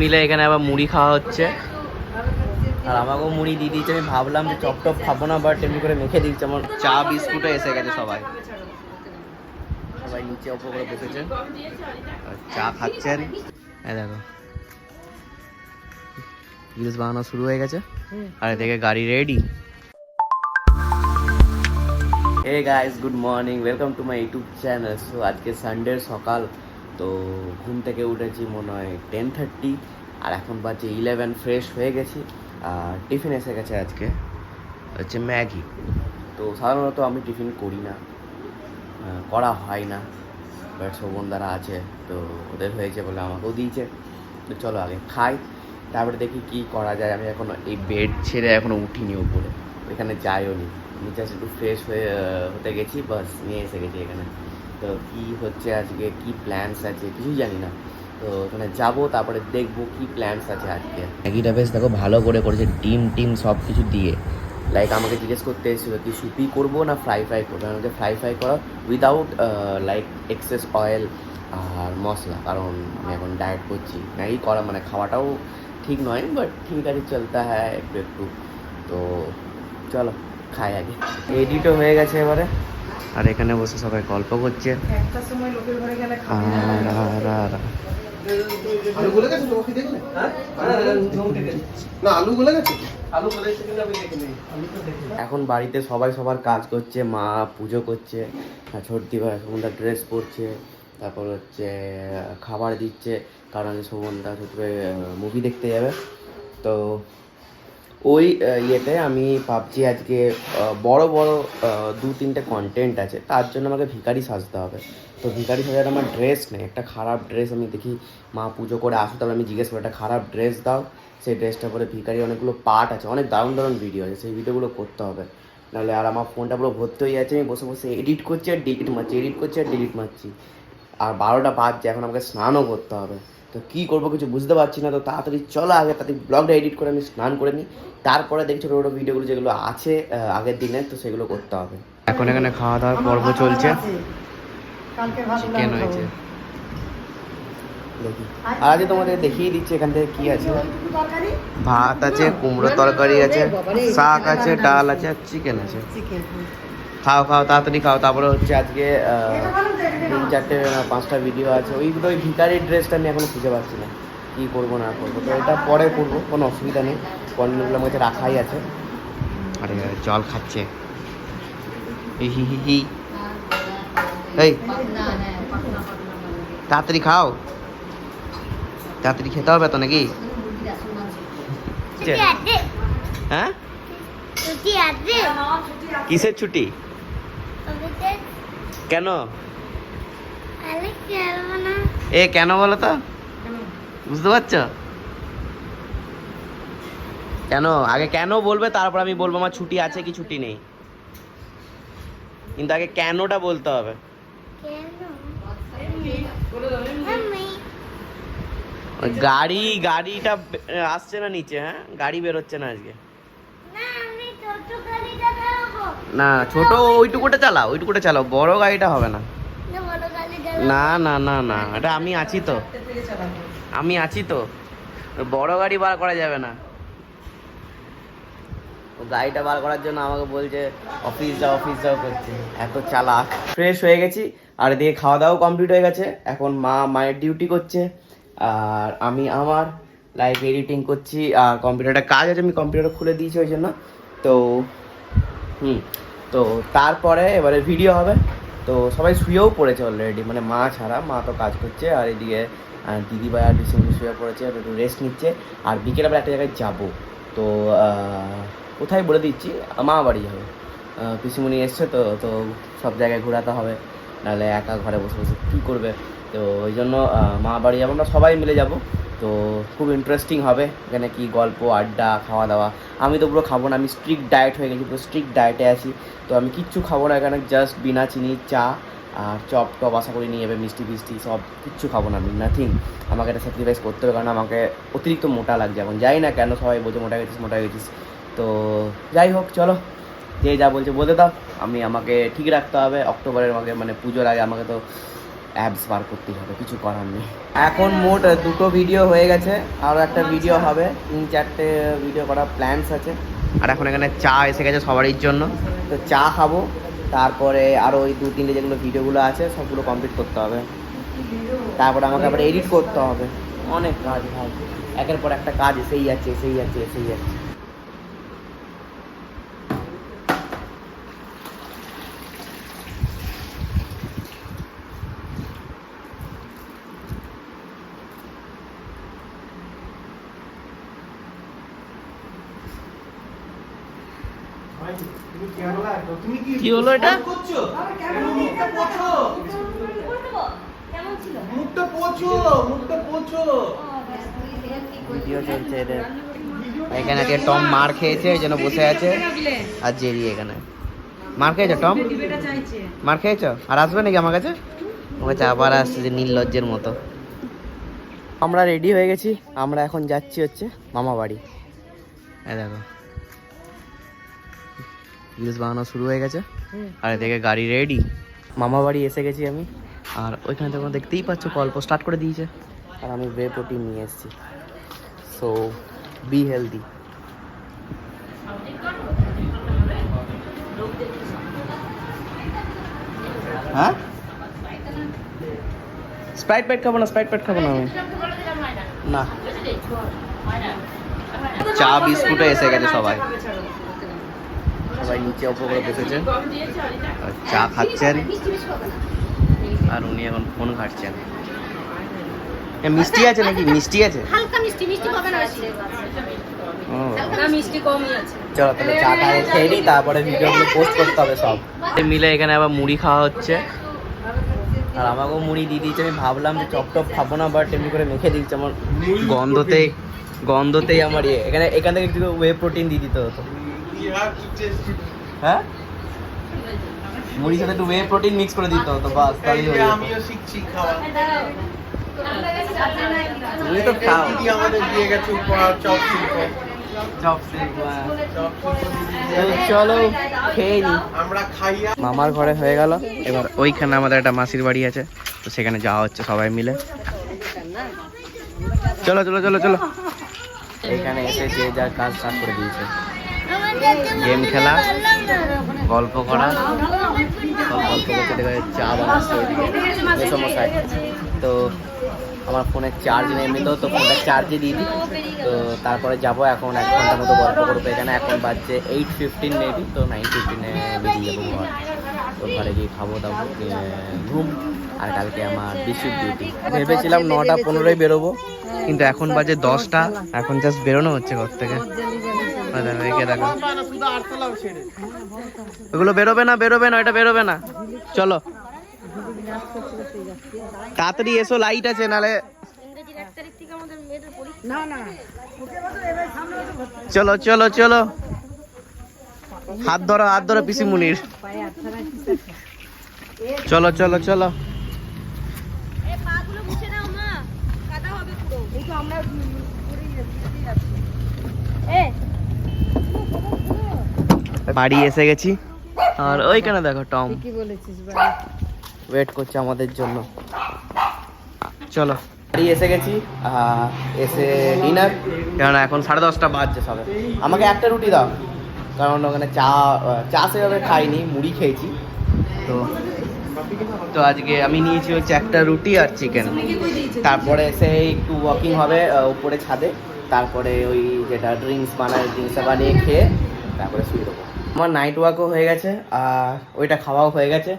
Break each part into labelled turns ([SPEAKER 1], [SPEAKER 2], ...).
[SPEAKER 1] মিলে এখানে আবার মুড়ি খাওয়া হচ্ছে, আর আমাকেও মুড়ি দিয়ে দিয়েছে। আমি ভাবলাম যে চপ টপ খাবো না, বাট এমনি করে মেখে দিচ্ছে। আমার চা বিস্কুটে এসে গেছে, সবাই সবাই নিচে উপর করে বসেছে, চা খাচ্ছেন। এই দেখো রিলস বানানো শুরু হয়ে গেছে, আর এদিকে গাড়ি ready. Hey guys, good morning, welcome to my YouTube channel. So আজকে সানডের সকাল, তো ঘুম থেকে উঠেছি মনে হয় 10:30, আর এখন বাজে 11। ফ্রেশ হয়ে গেছি, আর টিফিন এসে গেছে। আজকে হচ্ছে ম্যাগি। তো সাধারণত আমি টিফিন করি না, করা হয় না, বাট শোভনদারা আছে তো ওদের হয়েছে বলে আমাকেও দিয়েছে। তো চলো আগে খাই, তারপরে দেখি কি করা যায়। আমি এখন এই বেড ছেড়ে এখনও উঠিনি উপরে, ওইখানে যাইও নি। নিচে একটু ফ্রেশ হতে গেছি, বাস নিয়ে এসে গেছি এখানে। তো কী হচ্ছে আজকে, কি প্ল্যানস আছে কিছুই জানি না। তো ওখানে যাবো, তারপরে দেখবো কি প্ল্যানস আছে আজকে। ম্যাগিটা বেশ দেখো ভালো করে করেছে, ডিম টিম সব কিছু দিয়ে। লাইক আমাকে জিজ্ঞেস করতে এসেছিলো কি সুপি করবো না ফ্রাই করবো। আমাকে ফ্রাই করা উইদাউট লাইক এক্সেস অয়েল আর মশলা, কারণ আমি এখন ডায়েট করছি। ম্যাগি করা মানে খাওয়াটাও ঠিক নয়, বাট ঠিক আছে, চলতা হ্যাঁ একটু একটু। তো চলো খাই আগে। এডিটও হয়ে গেছে এবারে, আর এখানে বসে সবাই গল্প করছে।
[SPEAKER 2] একটা সময় লোকের ঘরে গেলে
[SPEAKER 3] আলু গলে গেছে, তোমাকে দেখলে? না আলু গলে গেছে, আলু গলে গেছে কিন্তু আমি দেখিনি।
[SPEAKER 1] এখন বাড়িতে সবাই সবার কাজ করছে, মা পুজো করছে, ছোটদি ভাই শোভনদা ড্রেস পরছে, তারপর হচ্ছে খাবার দিচ্ছে, কারণ শোভনদা ছোট মুভি দেখতে যাবে। তো ওই ইয়েতে আমি ভাবছি আজকে বড় বড় 2-3টে কন্টেন্ট আছে, তার জন্য আমাকে ভিখারি সাজতে হবে। তো ভিখারি সাজার আমার ড্রেস নেই, একটা খারাপ ড্রেস আমি দেখি মা পুজো করে আসো, তাহলে আমি জিজ্ঞেস করি একটা খারাপ ড্রেস দাও, সেই ড্রেসটা পরে ভিখারি অনেকগুলো পার্ট আছে, অনেক দারুণ দারুণ ভিডিও আছে, সেই ভিডিওগুলো করতে হবে। নাহলে আর আমার ফোনটা পুরো ভর্তি হয়ে যাচ্ছে, আমি বসে বসে এডিট করছি আর ডিলিট মারছি, এডিট করছি আর ডিলিট মারছি। আর 12টা বাজছে, এখন আমাকে স্নানও করতে হবে। তো কী করবো কিছু বুঝতে পারছি না। তো তাড়াতাড়ি চলো আগে তাড়াতাড়ি ব্লগটা এডিট করে আমি স্নান করে নিই, তারপরে দেখছি ছোটো ছোটো ভিডিওগুলো যেগুলো আছে আগের দিনের, তো সেগুলো করতে হবে। এখন এখানে খাওয়া দাওয়ার পর্ব চলছে, চিকেন হয়েছে দেখি। আর আজকে তোমাদের দেখিয়ে দিচ্ছি এখান থেকে কী আছে। ভাত আছে, কুমড়ো তরকারি আছে, শাক আছে, ডাল আছে, আর চিকেন আছে। খাও খাও তাড়াতাড়ি খাও। তারপরে হচ্ছে আজকে 3-4-5টা ভিডিও আছে। ওই ভিখারির ড্রেসটা আমি এখনো খুঁজে পাচ্ছি না, কী করবো না করবো। তো এটা পরে করবো, কোনো অসুবিধা নেই, কন্টেন্টগুলোর মধ্যে রাখাই আছে। আরে জল খাচ্ছে এই হি হি হি। এই তাড়াতাড়ি খাও, তাড়াতাড়ি খেতে হবে তো নাকি? হ্যাঁ কিসের ছুটি? কেন এ কেন বলো তো, বুঝতে পারছো? কেন আগে কেন বলবে, তারপর আমি বলবো আমার ছুটি আছে কি ছুটি নেই, কিন্তু আগে কেনটা বলতে হবে। গাড়িটা আসছে না নিচে, হ্যাঁ গাড়ি বেরোচ্ছে না আজকে। না ছোট ওইটুকুটা চালাও, বড় গাড়িটা হবে না। না না না না, এটা আমি আছি তো, বড় গাড়ি বার করা যাবে না। গাড়িটা বার করার জন্য আমাকে বলছে অফিস যাও করছে, এত চালাক। ফ্রেশ হয়ে গেছি, আর এদিকে খাওয়া দাওয়াও কমপ্লিট হয়ে গেছে। এখন মায়ের ডিউটি করছে, আর আমি আমার লাইভ এডিটিং করছি, আর কম্পিউটারটা কাজ আছে, আমি কম্পিউটার খুলে দিয়েছি ওই জন্য। তো তো তারপরে এবারে ভিডিও হবে। তো সবাই শুয়েও পড়েছে অলরেডি, মানে মা ছাড়া, মা তো কাজ করছে, আর এদিকে দিদিভাই আর পিসিমণি শুয়ে পড়েছে, একটু রেস্ট নিচ্ছে। আর বিকেলবেলা একটা জায়গায় যাবো, তো কোথায় বলে দিচ্ছি, মা বাড়ি যাবে। পিসিমণি এসছে, তো সব জায়গায় ঘোরাতে হবে, নাহলে একা ঘরে বসে বসে কী করবে। তো ওই জন্য মা বাড়ি যাবো, আমরা সবাই মিলে যাব। তো খুব ইন্টারেস্টিং হবে, এখানে কি গল্প আড্ডা খাওয়া দাওয়া। আমি তো পুরো খাবো না, আমি স্ট্রিক্ট ডায়েট হয়ে গেছি, পুরো স্ট্রিক্ট ডায়েটে আছি। তো আমি কিচ্ছু খাবো না এখানে, জাস্ট বিনা চিনি চা আর চপ টপ আশা করি নিয়ে যাবে, মিষ্টি ফিষ্টি সব কিচ্ছু খাবো না আমি, নাথিং। আমাকে এটা স্যাক্রিফাইস করতে হবে, কারণ আমাকে অতিরিক্ত মোটা লাগছে এখন। যাই না কেন সবাই বলছে মোটা গেছিস। তো যাই হোক চলো, যে যা বলছে বলতে দাও, আমাকে ঠিক রাখতে হবে। অক্টোবরের আমাকে মানে পুজোর আগে আমাকে তো অ্যাবস বার করতেই হবে, কিছু করার নেই। এখন মোট 2টো ভিডিও হয়ে গেছে, আরও একটা ভিডিও হবে, 3-4টে ভিডিও করার প্ল্যানস আছে। আর এখন এখানে চা এসে গেছে সবারই জন্য, তো চা খাবো, তারপরে আরও ওই 2-3টে যেগুলো ভিডিওগুলো আছে সবগুলো কমপ্লিট করতে হবে, তারপরে আমাকে আবার এডিট করতে হবে, অনেক কাজ ভাই, একের পর একটা কাজ এসেই যাচ্ছে এসেই যাচ্ছে এসেই যাচ্ছে। কি হলো এটা? ভিডিও চলছে এদের। এখানে আজকে টম মার খেয়েছে, এই জন্য বসে আছে, আর জেরি এখানে। মার খেয়েছো টম? মার খেয়েছো? আর আসবে নাকি আমার কাছে? আমার কাছে আবার আসছে যে নির্লজ্জের মতো। আমরা রেডি হয়ে গেছি, আমরা এখন যাচ্ছি হচ্ছে মামা বাড়ি। এই দেখো রিলস বানানো শুরু হয়ে গেছে, আর এদিকে গাড়ি রেডি। মামা বাড়ি এসে গেছি আমি, আর ওইখানে তোমরা দেখতেই পাচ্ছ গল্প স্টার্ট করে দিয়েছে, আর আমি वे প্রোটিন নিয়ে এসেছি। So be healthy. হ্যাঁ স্প্রাইট প্যাট খাবো না, স্প্রাইট প্যাট খাবো না আমি, না। চা বিস্কুটে এসে গেছে সবাই, সবাই নিচে উপরে বসেছে, চা খাচ্ছেন, আর উনি এখন ফোন ঘাটছেন। মিষ্টি আছে নাকি? মিষ্টি আছে?
[SPEAKER 2] হালকা মিষ্টি, মিষ্টি পাবে না বেশি। না মিষ্টি কমই আছে।
[SPEAKER 1] চলো তাহলে চাটা খেয়ে নিই, তারপরে ভিডিওগুলো পোস্ট করতে হবে সব মিলে। এখানে আবার মুড়ি খাওয়া হচ্ছে, আর আমাকেও মুড়ি দিয়ে দিয়েছে। আমি ভাবলাম যে চপ টপ খাবো না, বাট এমনি করে মেখে দিচ্ছে। আমার গন্ধতেই আমার এখান থেকে একটু ওয়ে প্রোটিন দিয়ে দিতে হতো। হ্যাঁ মুড়ির সাথে একটু ওয়ে প্রোটিন মিক্স করে দিতে হতো, বাস তাহলেই হয়ে যেত।
[SPEAKER 3] আমিও শিখছি খাওয়া।
[SPEAKER 1] তুমি তো খাও।
[SPEAKER 3] দিদি আমাদের দিয়ে গেছে উপহার চপ শিল্প।
[SPEAKER 1] চলো খেয়ে নি,
[SPEAKER 3] আমরা খাইয়া
[SPEAKER 1] মামার ঘরে হয়ে গেল। এবার ওইখানে আমাদের একটা মাসির বাড়ি আছে, তো সেখানে যাওয়া হচ্ছে সবাই মিলে। চলো চলো চলো চলো। এইখানে এসে যে যার কাজ স্টার্ট করে দিয়েছে, গেম খেলা, গল্প করা, সব গল্প করতে দেখে চা বানাচ্ছে এই সমস্যায়। তো আমার ফোনের চার্জ নেই এমনিতেও, তো ফোনটা চার্জে দিয়ে দিই। তো তারপরে যাবো, এখন 1 ঘন্টার মতো গল্প করবো এখানে। এখন বাজছে 8:15 মেবি, তো 9:15 বেরিয়ে যাবো ঘর। তো ঘরে গিয়ে খাবো দাবো, ঘুম। আর কালকে আমার বিশ্বজিৎ ডিউটি। ভেবেছিলাম 9:15 বেরোবো, কিন্তু এখন বাজে 10টা, এখন জাস্ট বেরোনো হচ্ছে ঘর থেকে। দেখো ওগুলো বেরোবে না, বেরোবে না, এটা বেরোবে না। চলো তাড়াতাড়ি এসো, লাইট আছে নালে। চলো চলো চলো, হাত ধরো পিসিমুনির। চলো চলো চলো। বাড়ি এসে গেছি, আর ওইখানে দেখো টম ওয়েট করছে আমাদের জন্য। চলো বাড়ি এসে গেছি, এসে ডিনার, কারণ এখন 10:30 বাজছে সবে। আমাকে একটা রুটি দাও, কারণ ওখানে চা সেভাবে খাইনি, মুড়ি খেয়েছি। তো আজকে আমি নিয়েছি হচ্ছে একটা রুটি আর চিকেন। তারপরে এসে একটু ওয়াকিং হবে উপরে ছাদে, তারপরে ওই যেটা ড্রিঙ্কস বানায় ড্রিঙ্কসটা বানিয়ে খেয়ে তারপরে শুয়ে দেবো। আমার নাইট ওয়াকও হয়ে গেছে, আর ওইটা খাওয়াও হয়ে গেছে।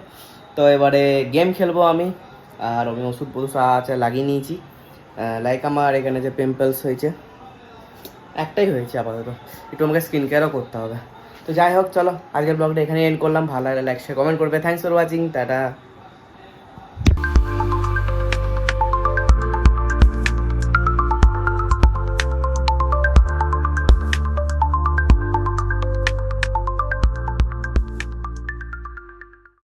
[SPEAKER 1] তো এবারে গেম খেলবো আমি, আর আমি ওষুধ আছে লাগিয়ে নিয়েছি। লাইক আমার এখানে যে পিম্পলস হয়েছে, একটাই হয়েছে আপাতত, একটু আমাকে স্কিন কেয়ারও করতে হবে। তো যাই হোক, চলো আজকের ব্লগটা এখানে এন্ড করলাম। ভালো লাগলে লাইক শেয়ার কমেন্ট করবে। Thanks for watching, tata.